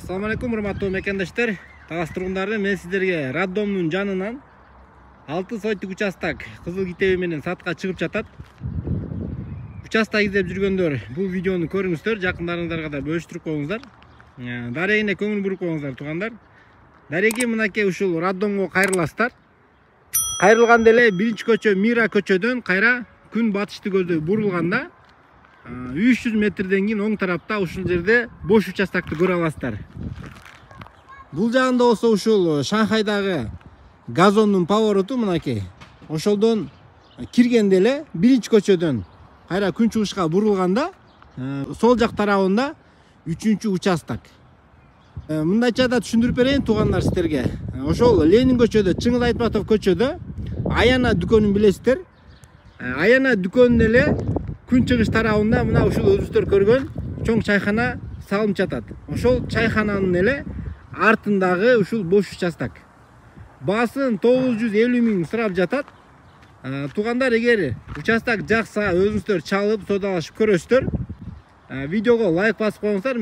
Assalamu alaikum урматтуу мекендаштар. Талас тургундары, мен сиздерге роддомдун жанынан 6 соттук участок кызыл китеби менен сатка чыгып жатат. Участок издеп жүргөндөр бул видеону көрүңүздөр, жакындарыңыздарга да бөлүштүрүп коюңуздар. Дарегине көңүл буруп коюңуздар туугандар. Дареги мынакей ушул роддомго кайрыласыздар. Кайрылганда эле биринчи көчө Мира көчөдөн кайра күн батышты көздөй бурулганда 300 метрден кийин оң тарапта ушул жерде бош участокты көрө аласыздар. Бул жагында болсо ушул Шанхайдагы газондун повороту мынакей. Ошолдон киргенде эле биринчи көчөдөн кайра күн чыгышка бурулганда сол жак тарабында 3-чү участок. Мындайча да түшүндүрүп берейин туугандар сиздерге. Ошол Ленин көчөдө, Чыңгыз Айтматов көчөдө Аяна дүкөнүн билесиздер. Аяна дүкөнүнөн эле күн чыгыш тарабында мына ушул өзүңүздөр көргөн чоң чайхана салынып жатат. Ошол чайхананын эле артындагы ушул бош участок. Баасын 950 миң сурап жатат. Туугандар, эгер участок жакса өзүңүздөр чалып, содалашып көрөсүздөр. Видеого лайк басып коюңуздар.